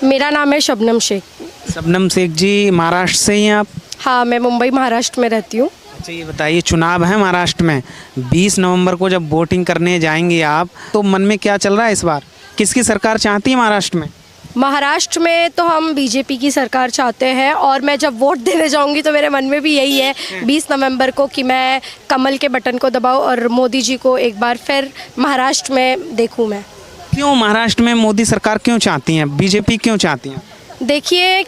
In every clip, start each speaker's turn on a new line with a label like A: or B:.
A: मेरा नाम है शबनम शेख।
B: शबनम शेख जी, महाराष्ट्र से ही हैं आप?
A: हाँ, मैं मुंबई महाराष्ट्र में रहती हूँ।
B: अच्छा, ये बताइए, चुनाव है महाराष्ट्र में, 20 नवंबर को जब वोटिंग करने जाएंगे आप, तो मन में क्या चल रहा है इस बार? किसकी सरकार चाहती है महाराष्ट्र में?
A: महाराष्ट्र में तो हम बीजेपी की सरकार चाहते हैं, और मैं जब वोट देने जाऊंगी तो मेरे मन में भी यही है 20 नवंबर को कि मैं कमल के बटन को दबाऊं और मोदी जी को एक बार फिर महाराष्ट्र में देखूं मैं।
B: क्यों महाराष्ट्र में मोदी सरकार क्यों चाहती हैं, बीजेपी क्यों चाहती हैं?
A: देखिए,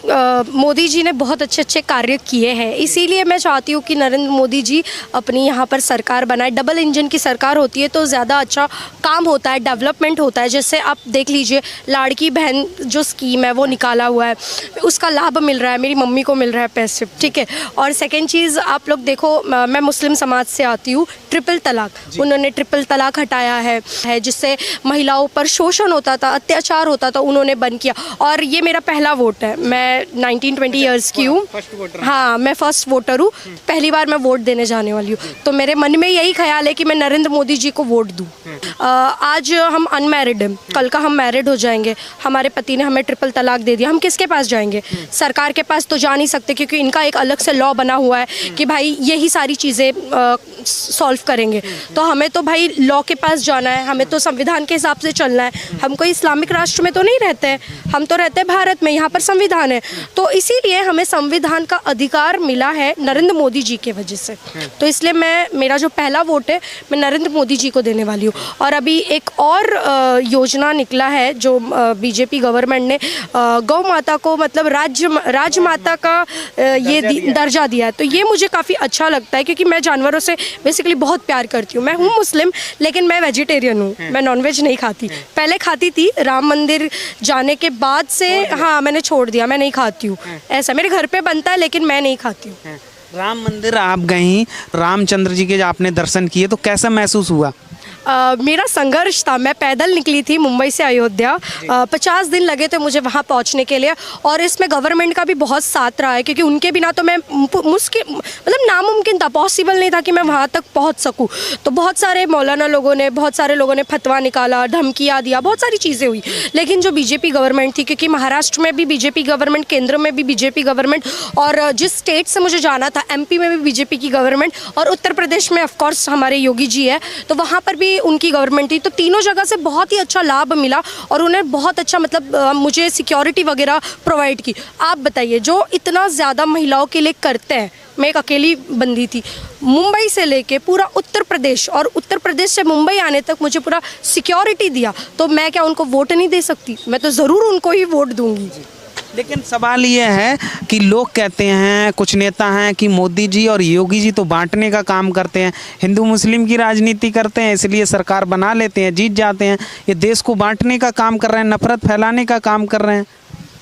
A: मोदी जी ने बहुत अच्छे अच्छे कार्य किए हैं, इसीलिए मैं चाहती हूँ कि नरेंद्र मोदी जी अपनी यहाँ पर सरकार बनाए। डबल इंजन की सरकार होती है तो ज़्यादा अच्छा काम होता है, डेवलपमेंट होता है। जैसे आप देख लीजिए, लाड़की बहन जो स्कीम है वो निकाला हुआ है, उसका लाभ मिल रहा है, मेरी मम्मी को मिल रहा है पैसे, ठीक है। और सेकेंड चीज़ आप लोग देखो, मैं मुस्लिम समाज से आती हूँ, ट्रिपल तलाक, उन्होंने ट्रिपल तलाक हटाया है जिससे महिलाओं पर शोषण होता था, अत्याचार होता था, उन्होंने बंद किया। और ये मेरा पहला वोट है, मैं 19-20 ईयर्स की हूँ। हाँ, मैं फर्स्ट वोटर हूँ, पहली बार मैं वोट देने जाने वाली हूँ। तो मेरे मन में यही ख्याल है कि मैं नरेंद्र मोदी जी को वोट दूँ। आज हम अनमैरिड हैं, कल का हम मैरिड हो जाएंगे, हमारे पति ने हमें ट्रिपल तलाक दे दिया, हम किसके पास जाएंगे? सरकार के पास तो जा नहीं सकते, क्योंकि इनका एक अलग से लॉ बना हुआ है कि भाई यही सारी चीज़ें सॉल्व करेंगे। तो हमें तो भाई लॉ के पास जाना है, हमें तो संविधान के हिसाब से चलना है। हम कोई इस्लामिक राष्ट्र में तो नहीं रहते हैं, हम तो रहते हैं भारत में, यहाँ पर संविधान है। तो इसीलिए हमें संविधान का अधिकार मिला है नरेंद्र मोदी जी के वजह से। तो इसलिए मेरा जो पहला वोट है, मैं नरेंद्र मोदी जी को देने वाली हूँ। और अभी एक और योजना निकला है जो बीजेपी गवर्नमेंट ने गौ माता को, मतलब राजमाता का ये दर्जा दिया है। तो ये मुझे काफ़ी अच्छा लगता है, क्योंकि मैं जानवरों से बेसिकली बहुत प्यार करती हूँ। मैं हूँ मुस्लिम, लेकिन मैं वेजिटेरियन हूँ, मैं नॉनवेज नहीं खाती। पहले खाती थी, राम मंदिर जाने के बाद से हाँ मैंने छोड़ दिया, मैं नहीं खाती हूँ। ऐसा मेरे घर पे बनता है, लेकिन मैं नहीं खाती हूँ।
B: राम मंदिर आप गई, रामचंद्र जी के आपने दर्शन किए, तो कैसा महसूस हुआ?
A: मेरा संघर्ष था, मैं पैदल निकली थी मुंबई से अयोध्या, 50 दिन लगे थे मुझे वहाँ पहुँचने के लिए। और इसमें गवर्नमेंट का भी बहुत साथ रहा है, क्योंकि उनके बिना तो मैं मुश्किल, मतलब नामुमकिन था, पॉसिबल नहीं था कि मैं वहाँ तक पहुँच सकूँ। तो बहुत सारे मौलाना लोगों ने, बहुत सारे लोगों ने फतवा निकाला, धमकियाँ दिया, बहुत सारी चीज़ें हुई। लेकिन जो बीजेपी गवर्नमेंट थी, क्योंकि महाराष्ट्र में भी बीजेपी गवर्नमेंट, केंद्र में भी बीजेपी गवर्नमेंट, और जिस स्टेट से मुझे जाना था MP में भी बीजेपी की गवर्नमेंट, और उत्तर प्रदेश में ऑफकोर्स हमारे योगी जी है, तो वहाँ पर भी उनकी गवर्नमेंट थी। तो तीनों जगह से बहुत ही अच्छा लाभ मिला, और उन्हें बहुत अच्छा, मतलब मुझे सिक्योरिटी वगैरह प्रोवाइड की। आप बताइए, जो इतना ज़्यादा महिलाओं के लिए करते हैं, मैं एक अकेली बंदी थी, मुंबई से लेके पूरा उत्तर प्रदेश, और उत्तर प्रदेश से मुंबई आने तक मुझे पूरा सिक्योरिटी दिया। तो मैं क्या उनको वोट नहीं दे सकती? मैं तो ज़रूर उनको ही वोट दूंगी।
B: लेकिन सवाल ये है कि लोग कहते हैं, कुछ नेता हैं, कि मोदी जी और योगी जी तो बांटने का काम करते हैं, हिंदू मुस्लिम की राजनीति करते हैं, इसलिए सरकार बना लेते हैं, जीत जाते हैं। ये देश को बांटने का काम कर रहे हैं, नफरत फैलाने का काम कर रहे हैं।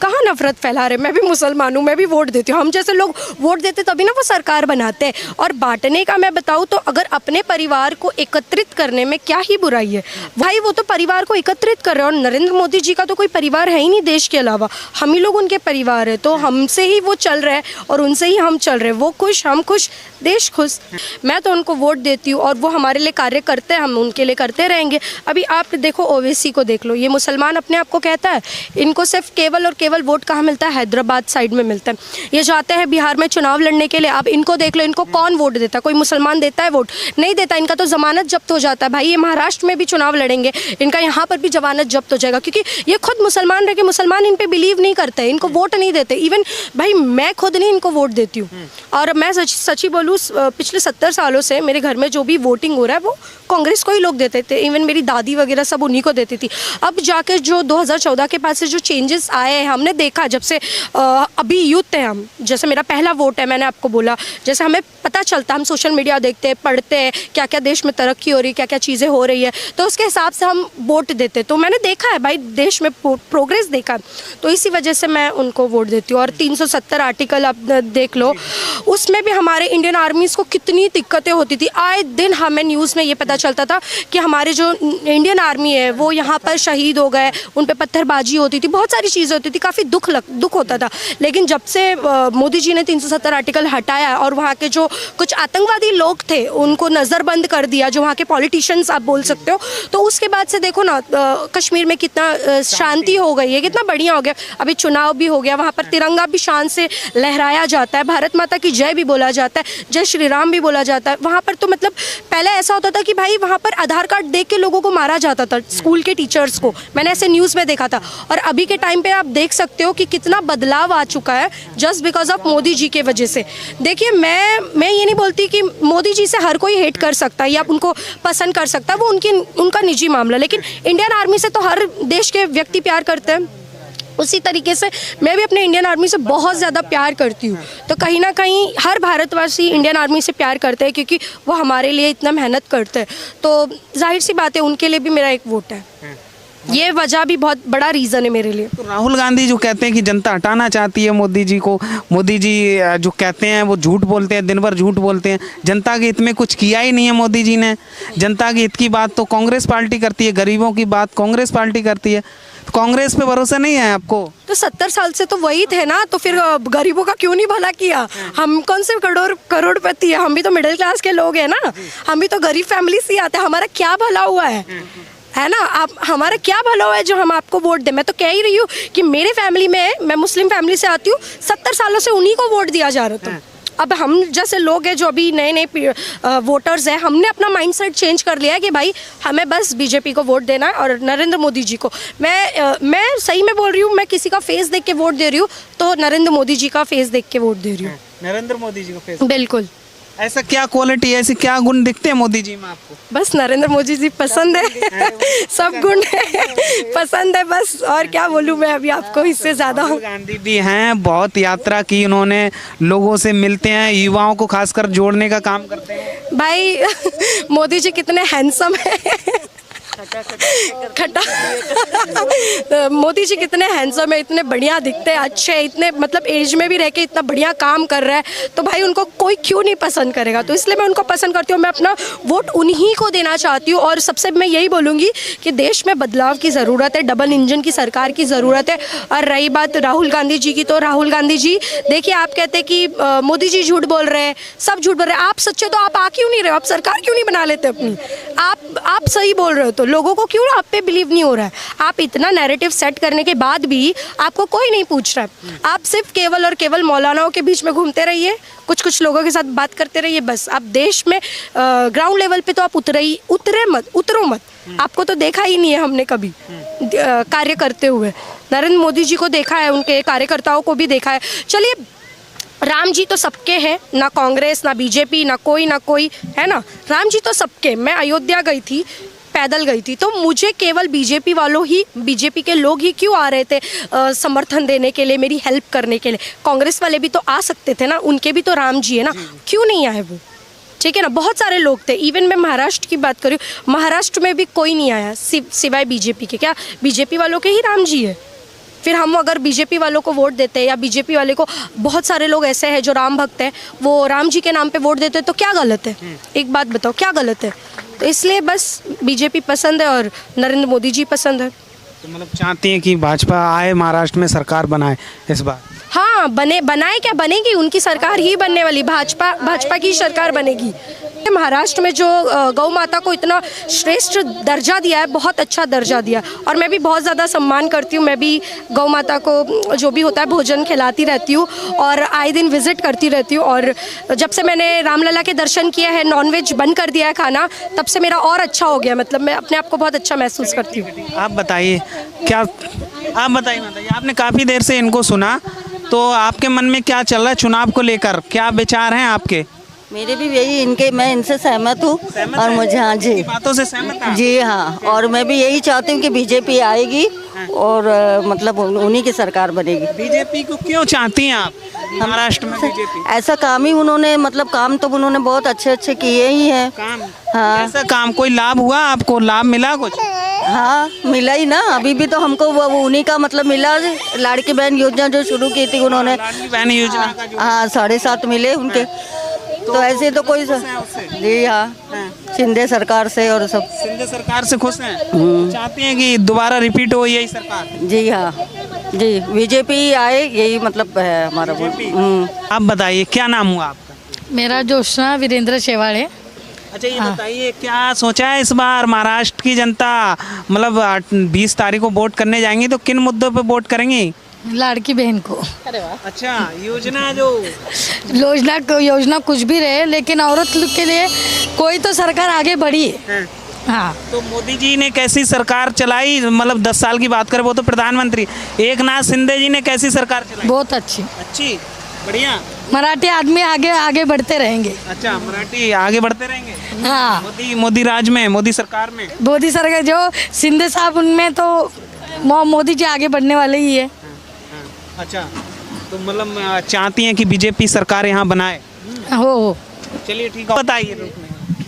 A: कहाँ नफरत फैला रहे? मैं भी मुसलमान हूँ, मैं भी वोट देती हूँ। हम जैसे लोग वोट देते तभी ना वो सरकार बनाते हैं। और बांटने का मैं बताऊँ तो अगर अपने परिवार को एकत्रित करने में क्या ही बुराई है भाई, वो तो परिवार को एकत्रित कर रहे हैं। और नरेंद्र मोदी जी का तो कोई परिवार है ही नहीं देश के अलावा, हम ही लोग उनके परिवार है। तो हमसे ही वो चल रहे हैं और उनसे ही हम चल रहे हैं। वो खुश, हम खुश, देश खुश। मैं तो उनको वोट देती हूँ और वो हमारे लिए कार्य करते हैं, हम उनके लिए करते रहेंगे। अभी आप देखो, ओवैसी को देख लो, ये मुसलमान अपने आप को कहता है, इनको सिर्फ केवल और केवल वोट कहाँ मिलता है? हैदराबाद साइड में मिलता है। ये जाते हैं बिहार में चुनाव लड़ने के लिए। अब इनको देख लो, इनको कौन वोट देता है? कोई मुसलमान देता है वोट? नहीं देता। इनका तो जमानत जब्त हो जाता है भाई। ये महाराष्ट्र में भी चुनाव लड़ेंगे, इनका यहाँ पर भी जमानत जब्त हो जाएगा, क्योंकि ये खुद मुसलमान रह के मुसलमान इन पे बिलीव नहीं करते, इनको वोट नहीं देते। इवन भाई मैं खुद नहीं इनको वोट देती हूँ। और मैं सच ही बोलूँ, पिछले 70 सालों से मेरे घर में जो भी वोटिंग हो रहा है वो कांग्रेस को ही लोग देते थे। इवन मेरी दादी वगैरह सब उन्हीं को देती थी। अब जाके जो 2014 के बाद से जो चेंजेस आए हैं, हमने देखा, जब से अभी यूथ हैं हम, जैसे मेरा पहला वोट है, मैंने आपको बोला, जैसे हमें पता चलता, हम सोशल मीडिया देखते हैं, पढ़ते हैं, क्या क्या देश में तरक्की हो रही है, क्या क्या चीज़ें हो रही है, तो उसके हिसाब से हम वोट देते। तो मैंने देखा है भाई, देश में प्रोग्रेस देखा है, तो इसी वजह से मैं उनको वोट देती हूँ। और 370 आर्टिकल आप देख लो, उसमें भी हमारे इंडियन आर्मीज़ को कितनी दिक्कतें होती थी। आए दिन हमें न्यूज़ में ये पता चलता था कि हमारे जो इंडियन आर्मी है वो यहाँ पर शहीद हो गए, उन पर पत्थरबाजी होती थी, बहुत सारी चीज़ें होती थी, काफ़ी दुख होता था। लेकिन जब से मोदी जी ने 370 आर्टिकल हटाया और वहाँ के जो कुछ आतंकवादी लोग थे उनको नज़रबंद कर दिया, जो वहाँ के पॉलिटिशियंस आप बोल सकते हो, तो उसके बाद से देखो ना कश्मीर में कितना शांति हो गई है, कितना बढ़िया हो गया। अभी चुनाव भी हो गया, वहाँ पर तिरंगा भी शान से लहराया जाता है, भारत माता की जय भी बोला जाता है, जय श्री राम भी बोला जाता है वहाँ पर। तो मतलब पहले ऐसा होता था कि भाई वहाँ पर आधार कार्ड देख के लोगों को मारा जाता था, स्कूल के टीचर्स को, मैंने ऐसे न्यूज़ में देखा था। और अभी के टाइम पे आप देख सकते हो कि कितना बदलाव आ चुका है just because of Modi ji के वजह से। देखिए मैं ये नहीं बोलती कि मोदी जी से हर कोई हेट कर सकता है या उनको पसंद कर सकता है, वो उनका निजी मामला, लेकिन इंडियन आर्मी से तो हर देश के व्यक्ति प्यार करते हैं। उसी तरीके से मैं भी अपने इंडियन आर्मी से बहुत ज़्यादा प्यार करती हूँ। तो कहीं ना कहीं हर भारतवासी इंडियन आर्मी से प्यार करते हैं क्योंकि वो हमारे लिए इतना मेहनत करते हैं। तो जाहिर सी बात है उनके लिए भी मेरा एक वोट है। ये वजह भी बहुत बड़ा रीज़न है मेरे लिए।
B: तो राहुल गांधी जो कहते हैं कि जनता हटाना चाहती है मोदी जी को, मोदी जी जो कहते हैं वो झूठ बोलते हैं, दिन भर झूठ बोलते हैं, जनता के हित में कुछ किया ही नहीं है मोदी जी ने। जनता के हित की बात तो कांग्रेस पार्टी करती है, गरीबों की बात कांग्रेस पार्टी करती है, तो कांग्रेस पे भरोसा नहीं है आपको?
A: तो 70 साल से तो वही थे ना, तो फिर गरीबों का क्यों नहीं भला किया? हम कौन से करोड़पति है, हम भी तो मिडिल क्लास के लोग हैं ना, हम भी तो गरीब फैमिली से आते हैं, हमारा क्या भला हुआ है ना? आप हमारा क्या भला हुआ है जो हम आपको वोट दें? मैं तो कह ही रही हूँ कि मेरे फैमिली में, मैं मुस्लिम फैमिली से आती हूँ, 70 सालों से उन्हीं को वोट दिया जा रहा था। अब हम जैसे लोग हैं जो अभी नए वोटर्स हैं, हमने अपना माइंडसेट चेंज कर लिया है कि भाई हमें बस बीजेपी को वोट देना है और नरेंद्र मोदी जी को। मैं सही में बोल रही हूँ, मैं किसी का फेस देख के वोट दे रही हूँ तो नरेंद्र मोदी जी का फेस देख के वोट दे रही हूँ।
B: नरेंद्र मोदी जी का फेस?
A: बिल्कुल।
B: ऐसा क्या क्वालिटी, ऐसे क्या गुण दिखते हैं मोदी जी में आपको?
A: बस नरेंद्र मोदी जी पसंद है सब गुण है पसंद है बस, और क्या बोलूँ मैं अभी आपको इससे ज़्यादा।
B: राहुल गांधी भी हैं, बहुत यात्रा की उन्होंने, लोगों से मिलते हैं, युवाओं को खासकर जोड़ने का काम करते हैं।
A: भाई मोदी जी कितने हैंडसम है खट्टा मोदी जी कितने हैंडसम है, इतने बढ़िया दिखते हैं, अच्छे, इतने मतलब एज में भी रह के इतना बढ़िया काम कर रहा है, तो भाई उनको कोई क्यों नहीं पसंद करेगा? तो इसलिए मैं उनको पसंद करती हूँ, मैं अपना वोट उन्हीं को देना चाहती हूँ। और सबसे मैं यही बोलूँगी कि देश में बदलाव की ज़रूरत है, डबल इंजन की सरकार की ज़रूरत है। और रही बात राहुल गांधी जी की, तो राहुल गांधी जी देखिए, आप कहते हैं कि मोदी जी झूठ बोल रहे हैं, सब झूठ बोल रहे हैं, आप सच्चे तो आप आ क्यों नहीं रहे हो? आप सरकार क्यों नहीं बना लेते अपनी? आप सही बोल रहे हो तो लोगों को क्यों आप पे बिलीव नहीं हो रहा है? आप इतना नैरेटिव सेट करने के बाद भी आपको कोई नहीं पूछ रहा है। आप सिर्फ केवल और केवल मौलानाओं के बीच में घूमते रहिए, कुछ लोगों के साथ बात करते रहिए, बस। आप देश में ग्राउंड लेवल पे तो आप उतरो मत। आपको तो देखा ही नहीं है हमने कभी कार्य करते हुए। नरेंद्र मोदी जी को देखा है, उनके कार्यकर्ताओं को भी देखा है। चलिए, राम जी तो सबके हैं, ना कांग्रेस ना बीजेपी ना कोई है ना, राम जी तो सबके। मैं अयोध्या गई थी, पैदल गई थी, तो मुझे केवल बीजेपी के लोग ही क्यों आ रहे थे समर्थन देने के लिए, मेरी हेल्प करने के लिए? कांग्रेस वाले भी तो आ सकते थे ना, उनके भी तो राम जी है ना, क्यों नहीं आए वो? ठीक है ना, बहुत सारे लोग थे। इवन मैं महाराष्ट्र की बात करूँ, महाराष्ट्र में भी कोई नहीं आया सिवाय बीजेपी के। क्या बीजेपी वालों के ही राम जी है? फिर हम अगर बीजेपी वालों को वोट देते हैं, या बीजेपी वाले को, बहुत सारे लोग ऐसे हैं जो राम भक्त हैं, वो राम जी के नाम पे वोट देते हैं, तो क्या गलत है? एक बात बताओ, क्या गलत है? तो इसलिए बस बीजेपी पसंद है और नरेंद्र मोदी जी पसंद है।
B: तो मतलब चाहती हैं कि भाजपा आए, महाराष्ट्र में सरकार बनाए इस बार?
A: हाँ, बनाए क्या, बनेगी, उनकी सरकार ही बनने वाली, भाजपा की सरकार बनेगी। महाराष्ट्र में जो गौ माता को इतना श्रेष्ठ दर्जा दिया है, बहुत अच्छा दर्जा दिया, और मैं भी बहुत ज़्यादा सम्मान करती हूँ। मैं भी गौ माता को जो भी होता है भोजन खिलाती रहती हूँ और आए दिन विजिट करती रहती हूँ। और जब से मैंने रामलला के दर्शन किया है, नॉनवेज बंद कर दिया है खाना, तब से मेरा और अच्छा हो गया। मतलब मैं अपने आप को बहुत अच्छा महसूस करती हूँ।
B: आप बताइए आपने काफ़ी देर से इनको सुना, तो आपके मन में क्या चल रहा है चुनाव को लेकर, क्या विचार हैं आपके?
C: मेरे भी यही मैं इनसे सहमत हूँ, और मुझे, हाँ जी,
B: बातों से सहमत हैं?
C: जी हाँ, और मैं भी यही चाहती हूँ कि बीजेपी आएगी और मतलब उन्हीं की सरकार बनेगी।
B: बीजेपी को क्यों चाहती हैं आप महाराष्ट्र में? बीजेपी
C: ऐसा काम ही उन्होंने, मतलब काम तो उन्होंने बहुत अच्छे किए ही हैं।
B: काम?
C: हाँ,
B: ऐसा काम कोई लाभ हुआ आपको? लाभ मिला कुछ?
C: हाँ, मिला ही ना, अभी भी तो हमको वो उन्हीं का मतलब मिला। लाड़की बहन योजना जो शुरू की थी उन्होंने,
B: लाडली बहन योजना का जो,
C: हाँ, 7.5 मिले उनके। तो ऐसे तो कोई, जी हाँ, शिंदे सरकार से और सब।
B: शिंदे सरकार से खुश हैं? चाहती हैं कि दोबारा रिपीट हो यही सरकार?
C: जी हाँ। जी बीजेपी आए यही मतलब है हमारा
B: आप बताइए क्या नाम हुआ आपका?
D: मेरा जोशना वीरेंद्र शेवाड़े।
B: अच्छा ये बताइए क्या सोचा है इस बार महाराष्ट्र की जनता, मतलब 20 तारीख को वोट करने जाएंगी तो किन मुद्दों पे वोट करेंगी?
D: लाड़की बहन को।
B: अच्छा योजना जो
D: योजना कुछ भी रहे लेकिन औरत लोग के लिए कोई तो सरकार आगे बढ़ी है। हाँ
B: तो मोदी जी ने कैसी सरकार चलाई, मतलब 10 साल की बात करें वो तो प्रधानमंत्री, एकनाथ शिंदे जी ने कैसी सरकार चलाई?
D: बहुत अच्छी।
B: अच्छी, बढ़िया।
D: मराठी आदमी आगे आगे बढ़ते रहेंगे।
B: अच्छा मराठी आगे बढ़ते रहेंगे।
D: हाँ
B: मोदी राज में, मोदी सरकार में।
D: मोदी सरकार जो शिंदे साहब उनमें तो मोदी जी आगे बढ़ने वाले ही है।
B: अच्छा तो मतलब चाहती हैं कि बीजेपी सरकार यहाँ बनाए।
D: हो
B: चलिए ठीक है, बताइए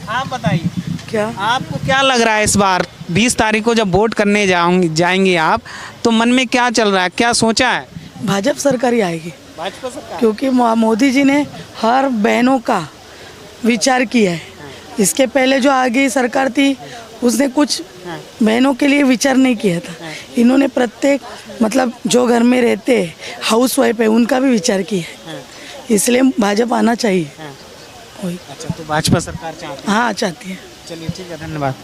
B: आप बताइए
E: क्या
B: आपको क्या लग रहा है इस बार 20 तारीख को जब वोट करने जाएंगे आप, तो मन में क्या चल रहा है, क्या सोचा है?
E: भाजपा सरकार ही आएगी
B: भाजपा सरकार।
E: क्योंकि मोदी जी ने हर बहनों का विचार किया है। इसके पहले जो आगे सरकार थी उसने कुछ बहनों के लिए विचार नहीं किया था। इन्होंने प्रत्येक मतलब जो घर में रहते हैं हाउस वाइफ है उनका भी विचार किया है, इसलिए भाजपा आना चाहिए। वही।
B: अच्छा तो भाजपा सरकार चाहती है।
E: हाँ चाहती है।
B: चलिए ठीक है, धन्यवाद।